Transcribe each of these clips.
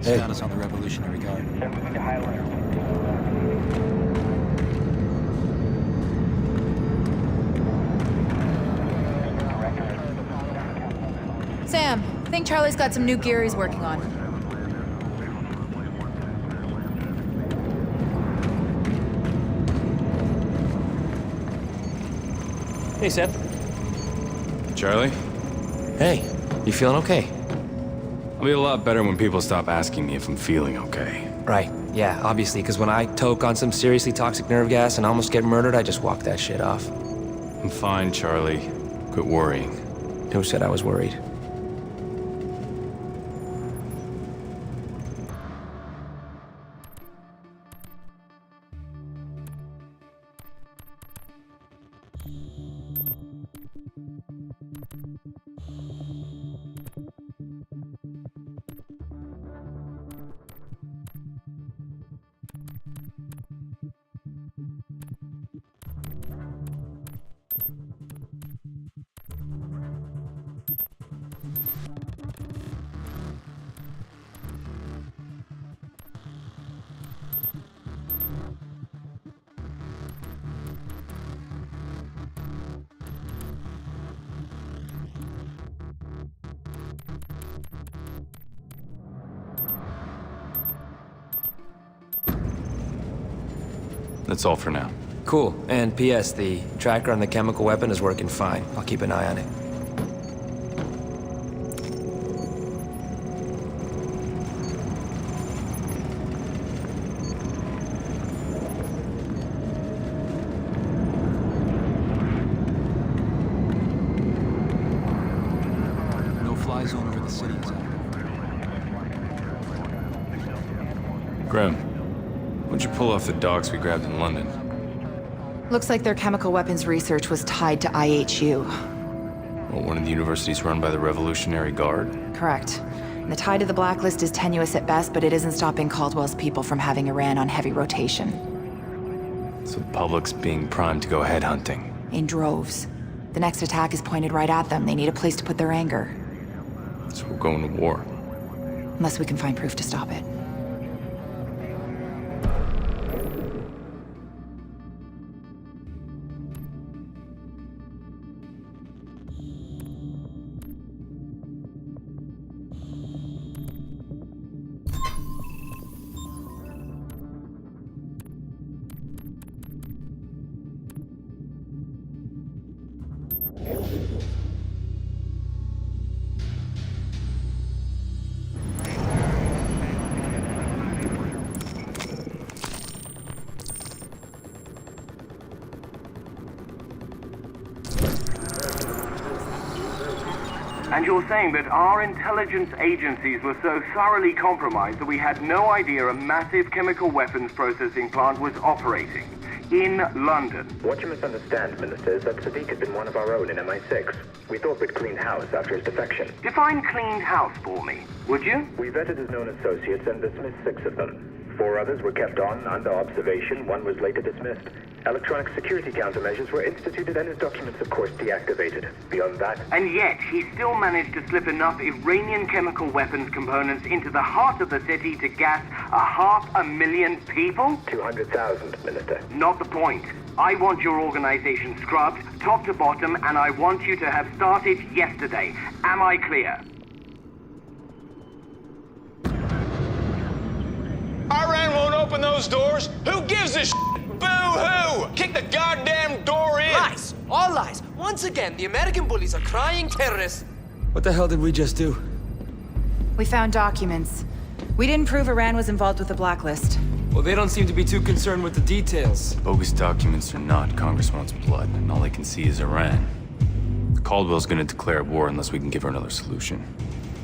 Hey. Status on the Revolutionary Guard. Sam, I think Charlie's got some new gear he's working on. Hey, Sam. Charlie? Hey, you feeling okay? I'll be a lot better when people stop asking me if I'm feeling okay. Right, yeah, obviously, because when I toke on some seriously toxic nerve gas and almost get murdered, I just walked that shit off. I'm fine, Charlie. Quit worrying. Who said I was worried? That's all for now. Cool, and P.S., the tracker on the chemical weapon is working fine. I'll keep an eye on it. No-fly zone over the city is active. Graham, what'd you pull off the docks we grabbed in London? Looks like their chemical weapons research was tied to IHU. Well, one of the universities run by the Revolutionary Guard? Correct. And the tie to the Blacklist is tenuous at best, but it isn't stopping Caldwell's people from having Iran on heavy rotation. So the public's being primed to go headhunting. In droves. The next attack is pointed right at them. They need a place to put their anger. So we're going to war. Unless we can find proof to stop it. And you're saying that our intelligence agencies were so thoroughly compromised that we had no idea a massive chemical weapons processing plant was operating in London. What you misunderstand, Minister, is that Sadiq had been one of our own in MI6. We thought we'd cleaned house after his defection. Define cleaned house for me, would you? We vetted his known associates and dismissed 6 of them. 4 others were kept on under observation. 1 was later dismissed. Electronic security countermeasures were instituted and his documents, of course, deactivated. Beyond that... And yet, he still managed to slip enough Iranian chemical weapons components into the heart of the city to gas 500,000 people? 200,000, Minister. Not the point. I want your organization scrubbed, top to bottom, and I want you to have started yesterday. Am I clear? Iran won't open those doors. Who gives a shit? Boo-hoo! Kick the goddamn door in! Lies! All lies! Once again, the American bullies are crying terrorists. What the hell did we just do? We found documents. We didn't prove Iran was involved with the Blacklist. Well, they don't seem to be too concerned with the details. Bogus documents or not, Congress wants blood, and all they can see is Iran. Caldwell's gonna declare war unless we can give her another solution.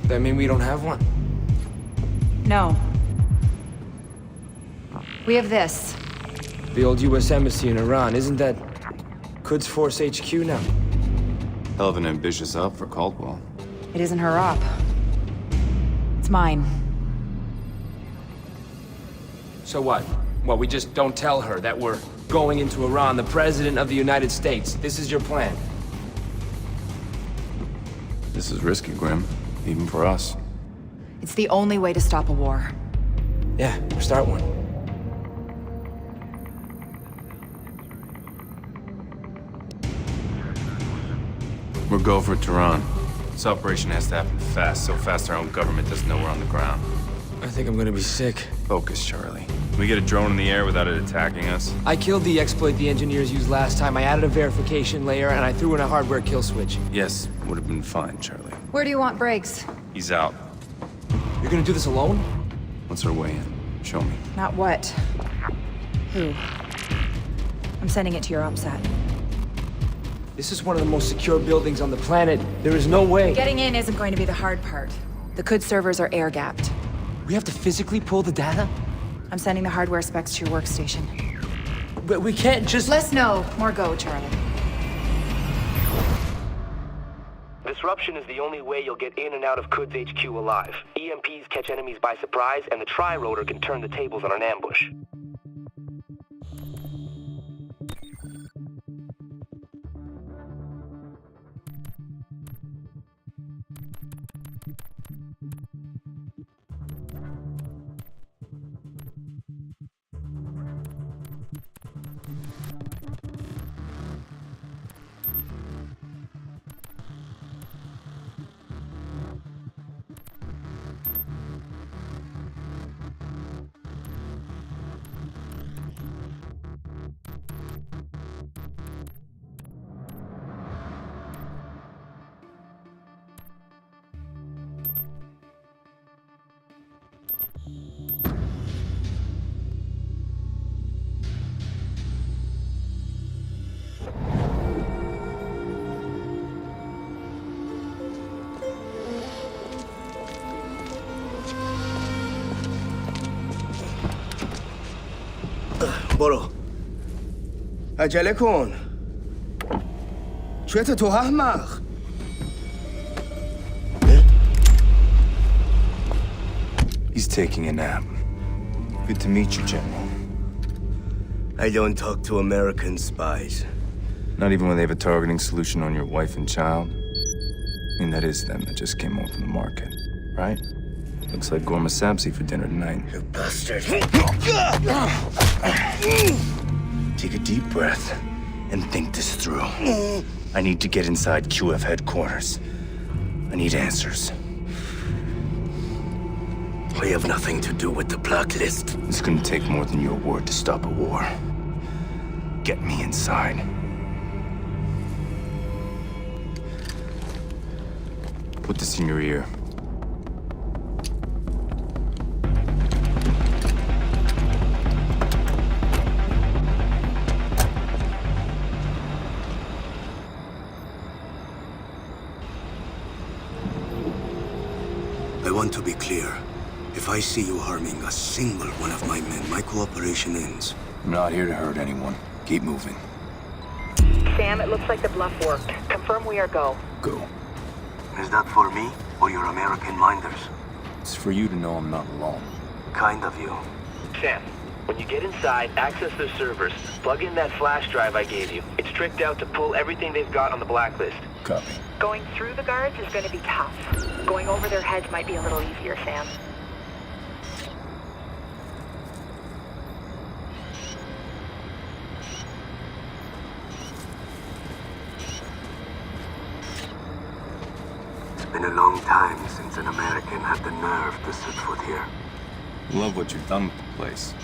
That mean we don't have one? No. We have this. The old U.S. Embassy in Iran, isn't that Quds Force HQ now? Hell of an ambitious op for Caldwell. It isn't her op. It's mine. So what? Well, we just don't tell her that we're going into Iran, the President of the United States. This is your plan. This is risky, Grim. Even for us. It's the only way to stop a war. Yeah, start one. We're go for Tehran. This operation has to happen fast, so fast our own government doesn't know we're on the ground. I think I'm gonna be sick. Focus, Charlie. Can we get a drone in the air without it attacking us? I killed the exploit the engineers used last time. I added a verification layer, and I threw in a hardware kill switch. Yes, would have been fine, Charlie. Where do you want Briggs? He's out. You're gonna do this alone? What's our way in? Show me. Not what. Who? I'm sending it to your OPSAT. This is one of the most secure buildings on the planet. There is no way. Getting in isn't going to be the hard part. The CUD servers are air-gapped. We have to physically pull the data? I'm sending the hardware specs to your workstation. But we can't just... Less no, more go, Charlie. Disruption is the only way you'll get in and out of CUD's HQ alive. EMPs catch enemies by surprise, and the tri-rotor can turn the tables on an ambush. برو عجله کن چته تو احمق He's taking a nap. Good to meet you, General. I don't talk to American spies. Not even when they have a targeting solution on your wife and child? I mean, that is them that just came home from the market, right? Looks like Gorma Sabzi for dinner tonight. You bastard. Take a deep breath and think this through. I need to get inside QF headquarters. I need answers. I have nothing to do with the Blacklist. It's gonna take more than your word to stop a war. Get me inside. Put this in your ear. I want to be clear. If I see you harming a single one of my men, my cooperation ends. I'm not here to hurt anyone. Keep moving. Sam, it looks like the bluff worked. Confirm we are go. Go. Is that for me or your American minders? It's for you to know I'm not alone. Kind of you. Sam, when you get inside, access their servers. Plug in that flash drive I gave you. It's tricked out to pull everything they've got on the Blacklist. Copy. Going through the guards is going to be tough. Going over their heads might be a little easier, Sam. It's been a long time since an American had the nerve to set foot here. Love what you've done with the place.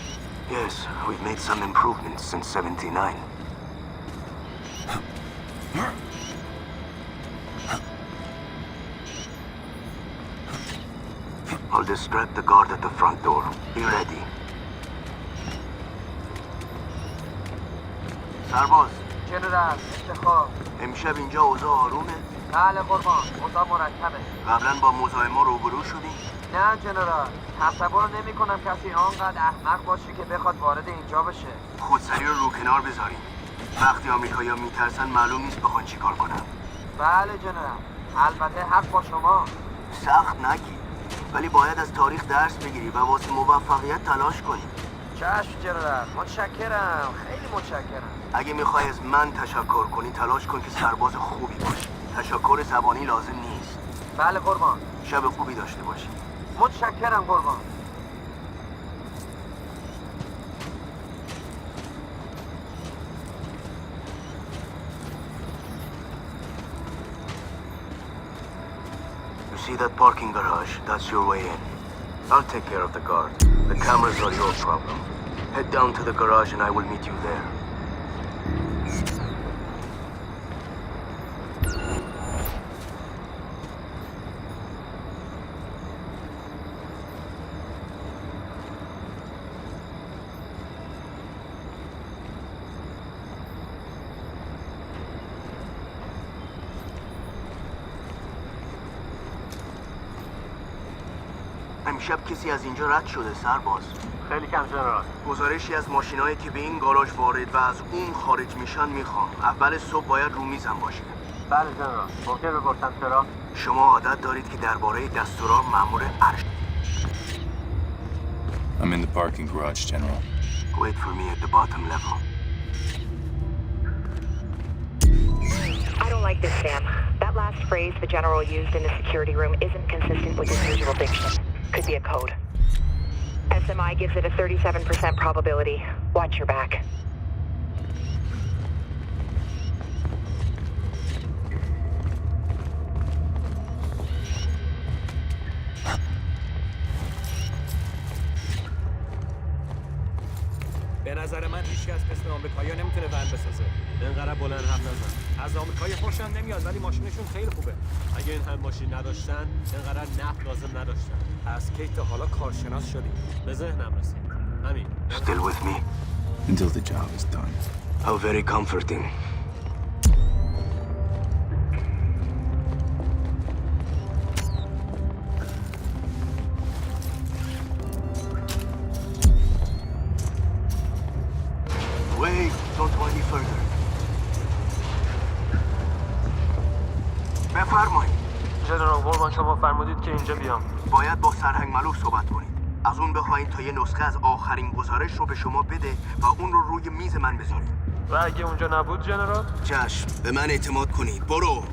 Yes, we've made some improvements since '79. I'll distract the guard at the front door. Be ready. سرباز جنرال اتخاب امشب اینجا اوضاع آرومه؟ بله قربان اوضاع مرتبه قبلا با مزاحما روبرو شدی؟ نه جنرال تصور نمی کنم کسی آنقدر احمق باشه که بخواد وارد اینجا بشه خودسری رو کنار بذاریم. وقتی آمریکایی‌ها میترسن معلوم نیست بخوان چی کار کنن. بله جنرال البته حق با شما سخت نگی. ولی باید از تاریخ درس بگیری و واسه موفقیت تلاش کنی. چشم جنرال متشکرم خیلی متشکرم اگه میخوای از من تشکر کنی تلاش کن که سرباز خوبی باشی. تشکر زبانی لازم نیست. بله قربان شب خوبی داشته باشی. متشکرم قربان. You see that parking garage? That's your way in. I'll take care of the guard. The cameras are your problem. Head down to the garage and I will meet you there. امشب کسی از اینجا رد شده سرباز. خیلی کم جنرال. گزارشی از ماشینایی که به این گاراژ وارد و از اون خارج میشن میخوام. اول صبح باید رو میزم باشه. بله جنرال. ممکن بپرسم چرا؟ شما عادت دارید که درباره دستورات مأمور ارشد. I'm in the parking garage, General. Wait for me at the bottom level. I don't like this, Sam. That last phrase the General used in the security room isn't consistent with his usual diction. Could be a code. SMI gives it a 37% probability. Watch your back. به نظر من هیچ کس مثل آمریکایی‌ها نمیتونه ون بسازه. اینقدر بلند حرف نزن. از آمریکایی خوشم نمیاد ولی ماشینشون خیلی خوبه. اگه این هم ماشین نداشتن، اینقدر نفت لازم نداشتن. از کی تا حالا کارشناس شدی؟ به ذهنم رسید. همین. Still with me? Until the job is done. How very comforting. Wait, don't go any further. بفرمایید. جنرال قربان شما فرمودید که اینجا بیام. باید با سرهنگ ملو صحبت کنید. از اون بخواین تا یه نسخه از آخرین گزارش رو به شما بده و اون رو روی میز من بذارید. و اگه اونجا نبود جنرال؟ چشم، به من اعتماد کنید. برو.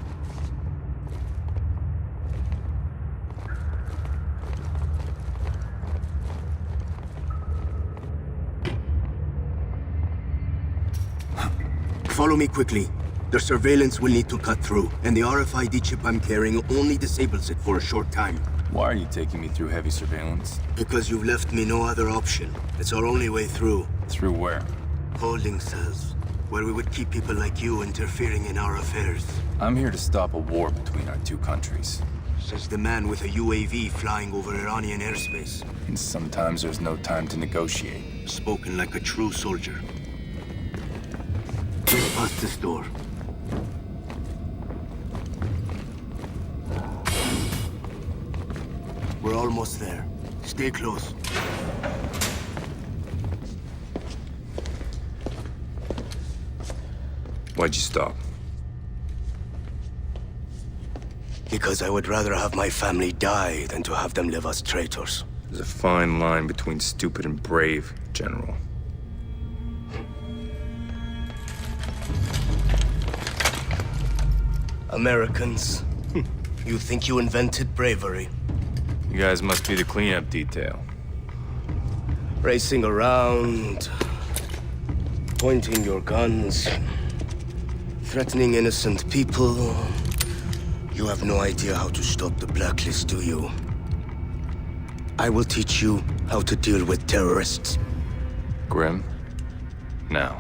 Follow me quickly. The surveillance will need to cut through, and the RFID chip I'm carrying only disables it for a short time. Why are you taking me through heavy surveillance? Because you've left me no other option. It's our only way through. Through where? Holding cells, where we would keep people like you interfering in our affairs. I'm here to stop a war between our two countries. Says the man with a UAV flying over Iranian airspace. And sometimes there's no time to negotiate. Spoken like a true soldier. Past this door. We're almost there. Stay close. Why'd you stop? Because I would rather have my family die than to have them live as traitors. There's a fine line between stupid and brave, General. Americans, you think you invented bravery? You guys must be the cleanup detail. Racing around, pointing your guns, threatening innocent people. You have no idea how to stop the Blacklist, do you? I will teach you how to deal with terrorists. Grim? Now.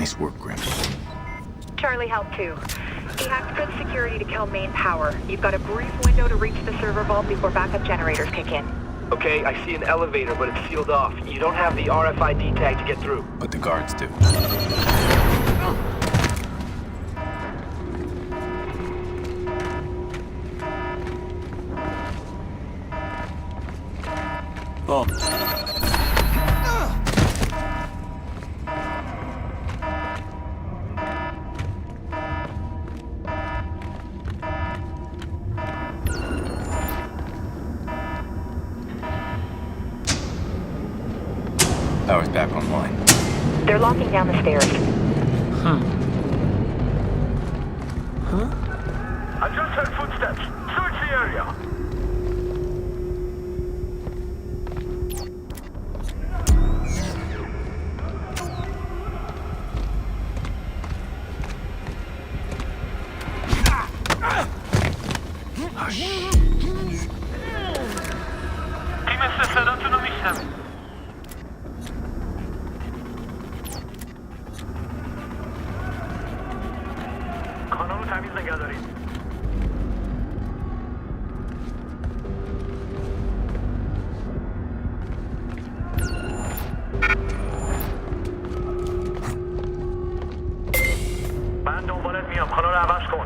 Nice work, Grim. Charlie helped too. He hacked good security to kill main power. You've got a brief window to reach the server vault before backup generators kick in. Okay, I see an elevator, but it's sealed off. You don't have the RFID tag to get through. But the guards do. Oh. Power's back online. They're locking down the stairs. I just heard footsteps. Search the area. تیم سه صداتون رو میشنوه. کانال رو تمیز نگه دارید. من دنبالت میام. کانال رو عوض کن.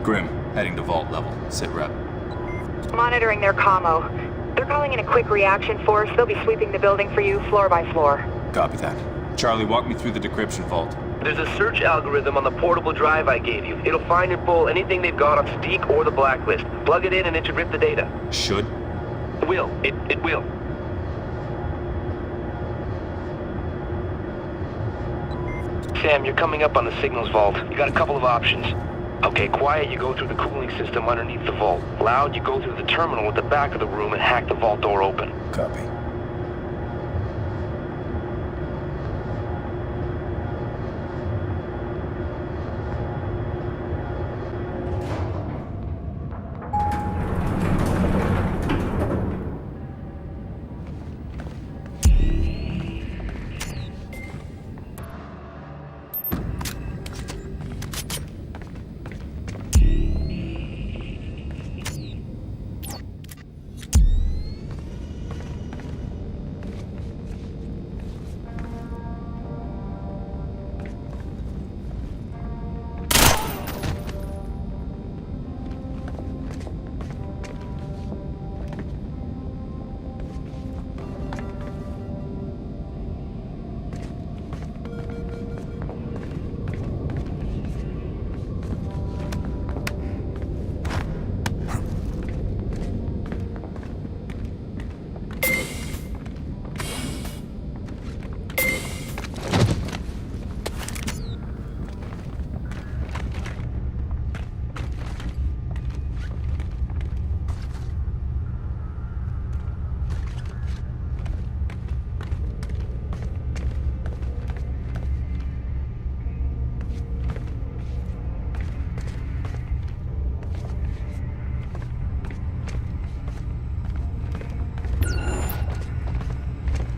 Grim, heading to vault level. Sit rep. Monitoring their commo. They're calling in a quick reaction force. They'll be sweeping the building for you floor by floor. Copy that. Charlie, walk me through the decryption vault. There's a search algorithm on the portable drive I gave you. It'll find and pull anything they've got on Steak or the Blacklist. Plug it in and it should rip the data. Should? Will. It will. Sam, you're coming up on the signals vault. You got a couple of options. Okay, quiet, you go through the cooling system underneath the vault. Loud, you go through the terminal at the back of the room and hack the vault door open. Copy.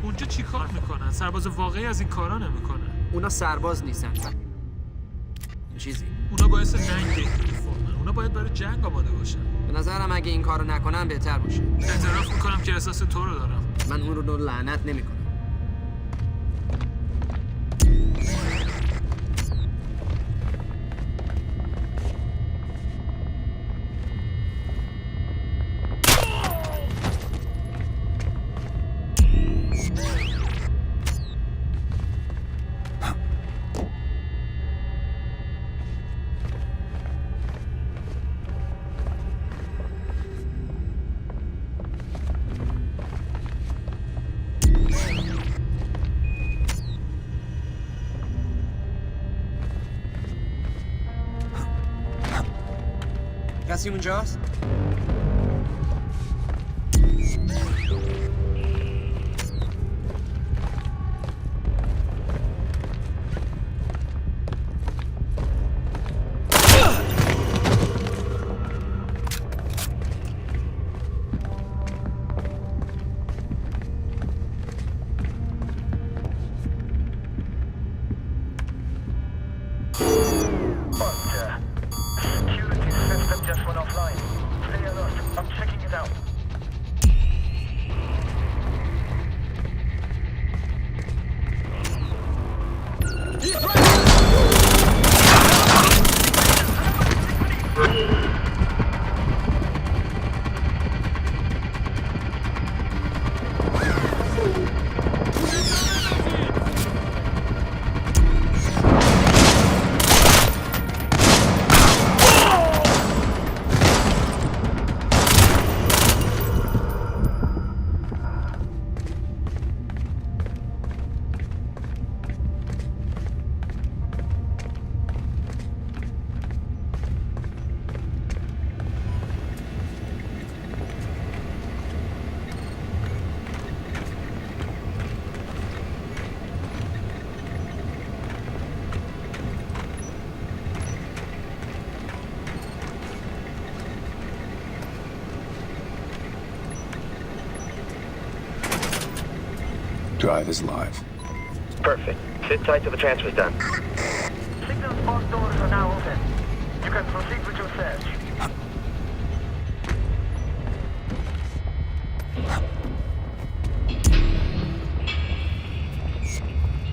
اونجا چی کار میکنن؟ سرباز واقعی از این کارا نمیکنن. اونا سرباز نیستن. چیزی. اونا باعث جنگ یونیفرمن. اونا باید برای جنگ آماده باشن. به نظرم اگه این کارو نکنن بهتر باشه. اعتراف میکنم که احساس تو رو دارم. من اون رو لعنت نمیکنم. کسی اونجاست؟ Drive is live. Perfect. Sit tight till the transfer's done. Signal spot doors are now open. You can proceed with your search.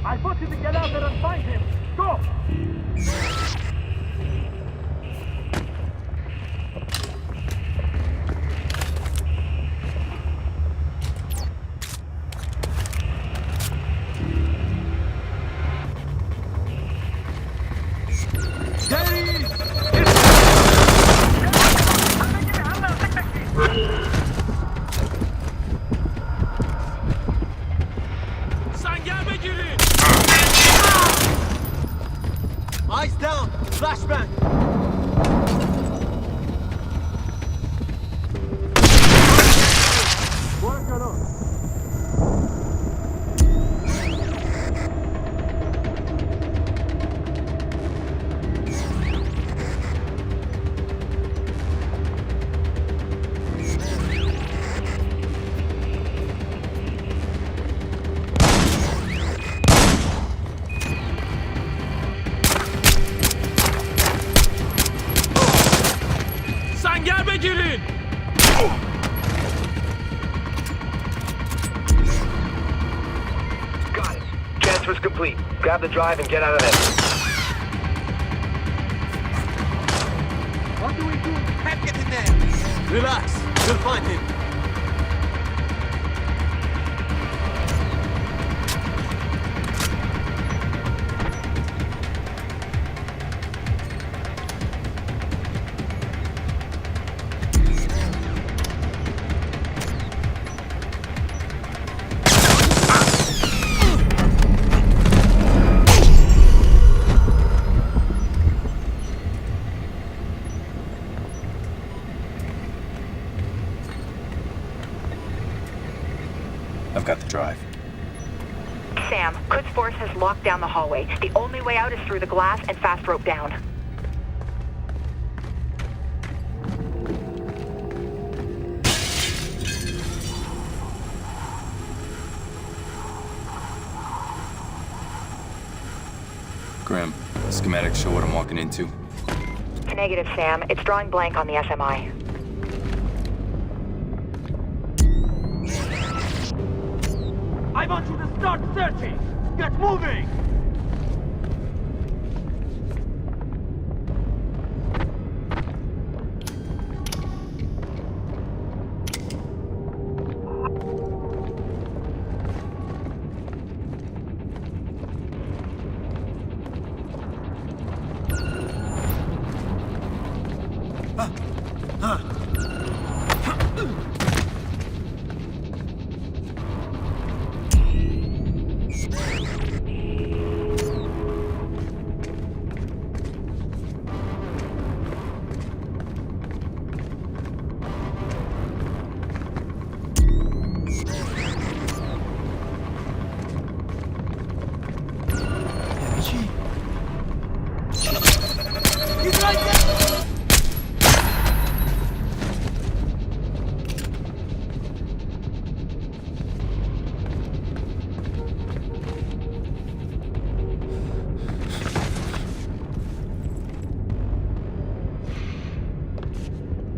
I want you to get out there and find him. Go! سنگر بگیرید. Eyes down! Flashbang! برو جلو! سنگر بگیرید. Got it. Transfer's complete. Grab the drive and get out of there. What do we do? Can't get in there! Relax! We'll find him! I've got the drive. Sam, Quds Force has locked down the hallway. The only way out is through the glass and fast rope down. Grim, schematics show what I'm walking into. Negative, Sam. It's drawing blank on the SMI. I want you to start searching! Get moving!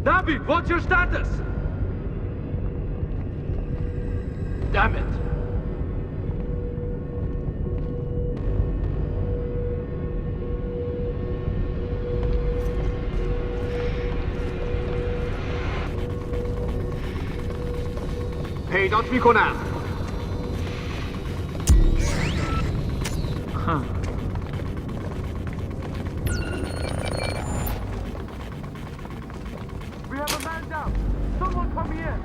Nabi, what's your status? Damn it. پیدات میکنم. We have a man down. Someone come here.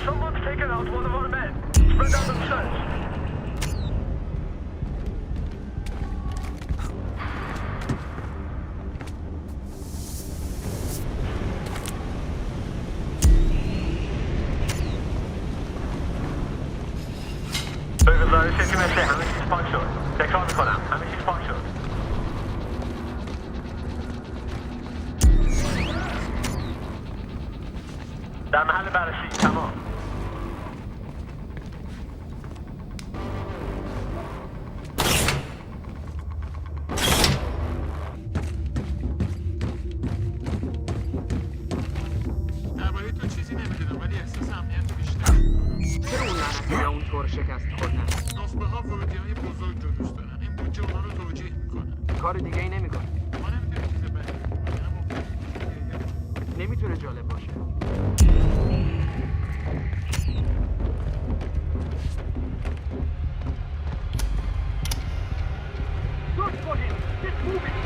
Someone's taken out one of our men. Spread out themselves. همه چیز پاک شد. تکرار میکنم. همه چیز پاک شد. در محل بررسی تمام. درباره تو چیزی نمیدونم ولی احساس امنیت بیشتر چرا اون لعنتی یا اون طور شکست خوردن؟ نخبه ها ورودی‌های بزرگ رو دوست دارن. این بودجه اونا رو توجیه میکنه. کار دیگه ای نمیکنه. ما نمیتونیم چیز بدی نمیتونه جالب باشه. Look for him. Get moving.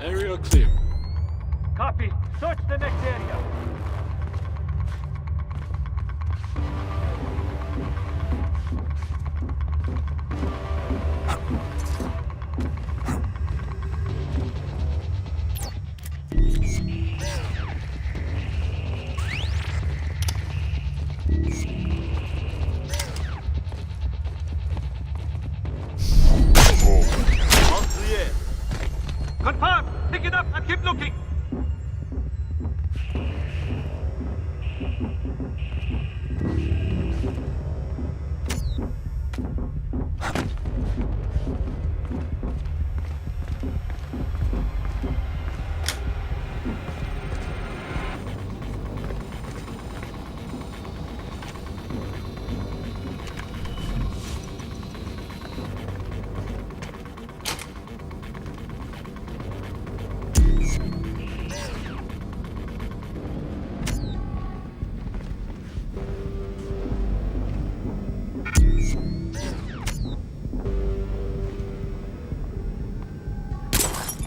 Area clear. Copy. Search the next area. All clear. Confirm. Pick it up and keep looking.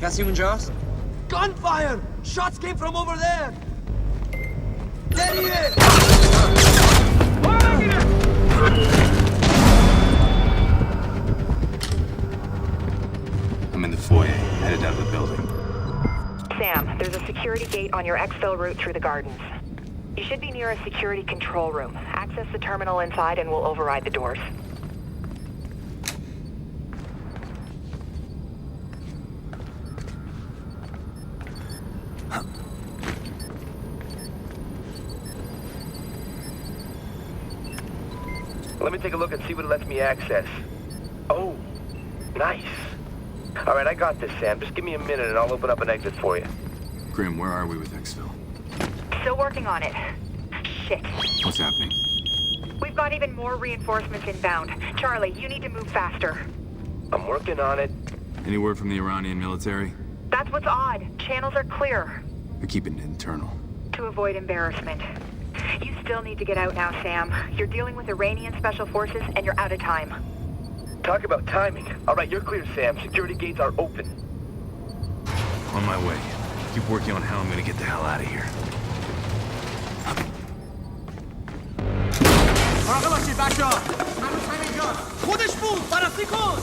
کسی اونجاست؟ Gunfire! Shots came from over there! There he is! I'm in the foyer, headed out of the building. Sam, there's a security gate on your exfil route through the gardens. You should be near a security control room. Access the terminal inside and we'll override the doors. Let me take a look and see what it lets me access. Oh, nice. All right, I got this, Sam. Just give me a minute and I'll open up an exit for you. Grim, where are we with Exfil? Still working on it. Shit. What's happening? We've got even more reinforcements inbound. Charlie, you need to move faster. I'm working on it. Any word from the Iranian military? That's what's odd. Channels are clear. They're keeping it internal. To avoid embarrassment. You still need to get out now, Sam. You're dealing with Iranian special forces and you're out of time. Talk about timing. All right, you're clear, Sam. Security gates are open. On my way. Keep working on how I'm gonna get the hell out of here. مراقب باشید بچه‌ها. هنوز همینجاست. خودش بود. بررسی کن.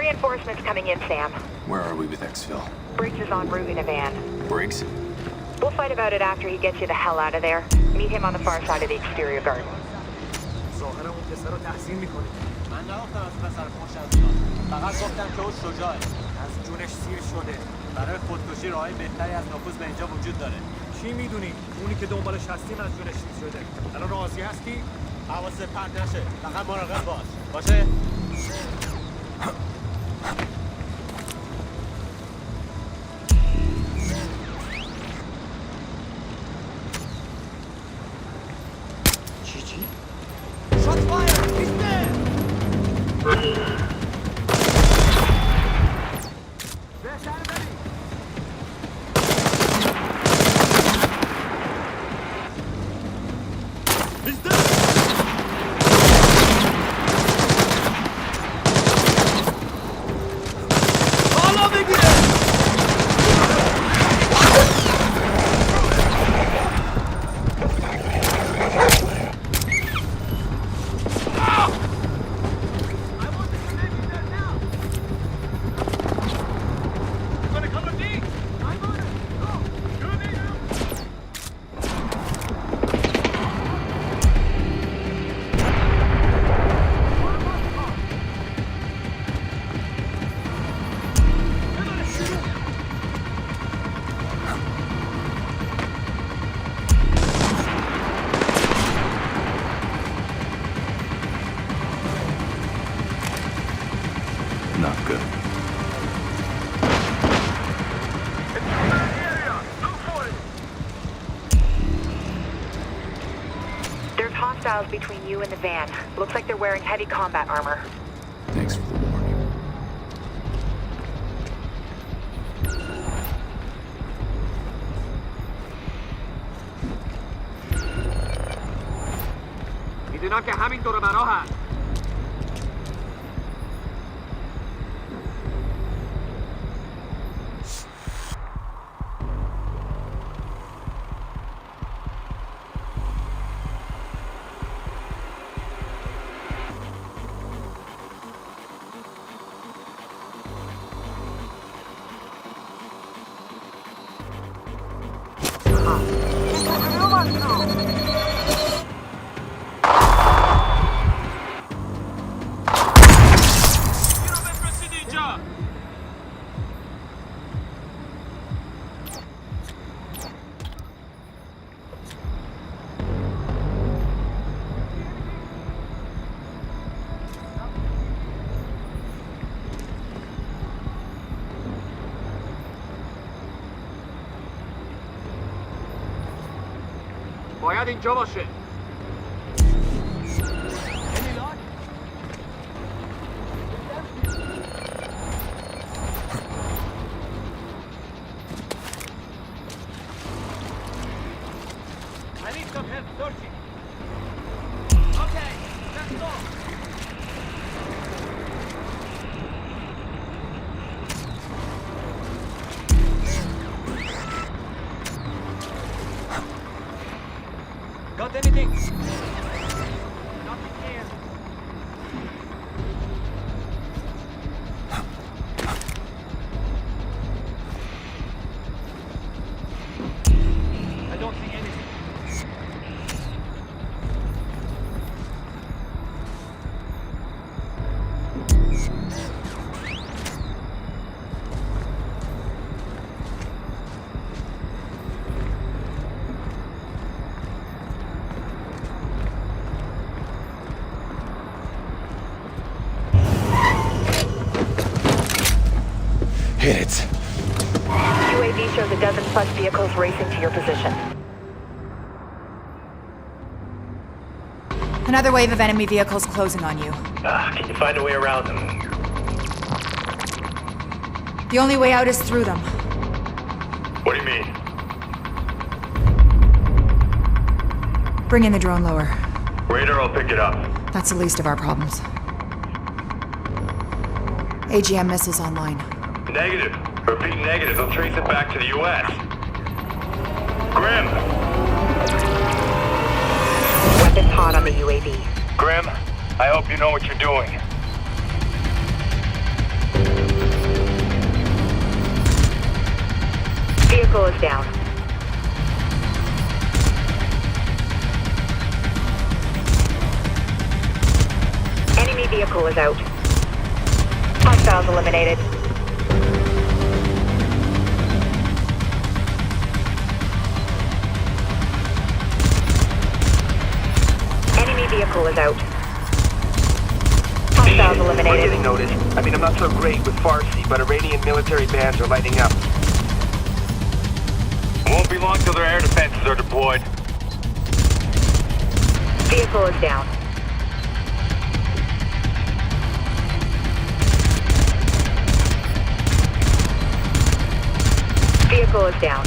Reinforcements coming in, Sam. Where are we with exfil? Briggs is en route in a van. Briggs? We'll fight about it after he gets you the hell out of there. Meet him on the far side of the exterior garden. ظاهر اون پسر رو تحسین میکنه. من نگفتم از پسر خوش از اینا. فقط گفتم که او شجاعه. از جونش سیر شده. برای خودکشی راهی بهتری از نفوذ به اینجا وجود داره. چی میدونی؟ اونی که دنبالش هستیم از جونش سیر شده. الان راضی هستی؟ حواست پرت نشه. فقط مراقب باش. باشه؟ Shots fired! He's dead! He's dead! Follow me, Not good. There's hostiles between you and the van. Looks like they're wearing heavy combat armor. Thanks for the warning. میدونم که همین دور برا هست. باید اینجا باشه. I need some help searching. Okay, let's go. Got anything? Nothing here. I don't see anything. Hit it. UAV shows a dozen plus vehicles racing to your position. Another wave of enemy vehicles closing on you. Can you find a way around them? The only way out is through them. What do you mean? Bring in the drone lower. Radar, I'll pick it up. That's the least of our problems. AGM missiles online. Negative. Repeat negative. They'll trace it back to the U.S. Grim! Weapons hot on the UAV. Grim, I hope you know what you're doing. Vehicle is down. Enemy vehicle is out. Hostiles eliminated. Enemy vehicle is out. Hostiles We're eliminated. getting noticed. I mean, I'm not so great with Farsi, but Iranian military bands are lighting up. Won't be long till their air defenses are deployed. Vehicle is down. Vehicle is down.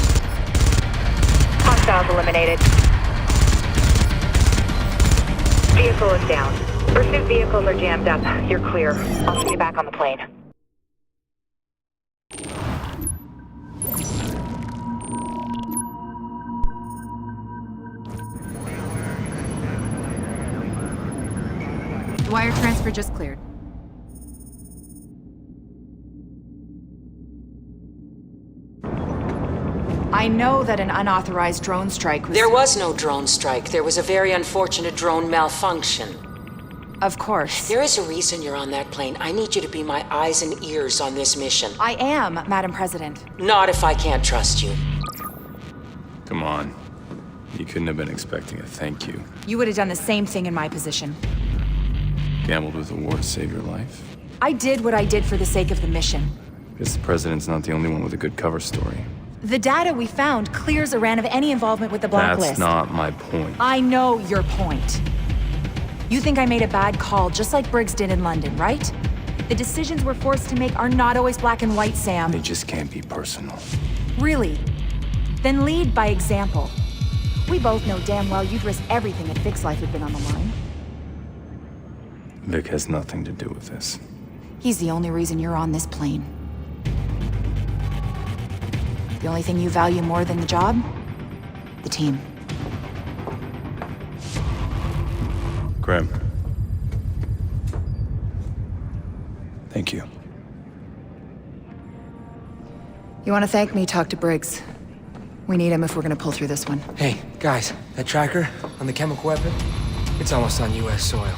Hostiles eliminated. Vehicle is down. Pursuit vehicles are jammed up. You're clear. I'll see you back on the plane. Wire transfer just cleared. I know that an unauthorized drone strike was... There was no drone strike. There was a very unfortunate drone malfunction. Of course. There is a reason you're on that plane. I need you to be my eyes and ears on this mission. I am, Madam President. Not if I can't trust you. Come on. You couldn't have been expecting a thank you. You would have done the same thing in my position. Gambled with a war to save your life? I did what I did for the sake of the mission. Guess the president's not the only one with a good cover story. The data we found clears Iran of any involvement with the Blacklist. That's not my point. I know your point. You think I made a bad call, just like Briggs did in London, right? The decisions we're forced to make are not always black and white, Sam. They just can't be personal. Really? Then lead by example. We both know damn well you'd risk everything if Vic's life had been on the line. Vic has nothing to do with this. He's the only reason you're on this plane. The only thing you value more than the job? The team. Grim. Thank you. You want to thank me, talk to Briggs. We need him if we're gonna pull through this one. Hey, guys, that tracker on the chemical weapon? It's almost on U.S. soil.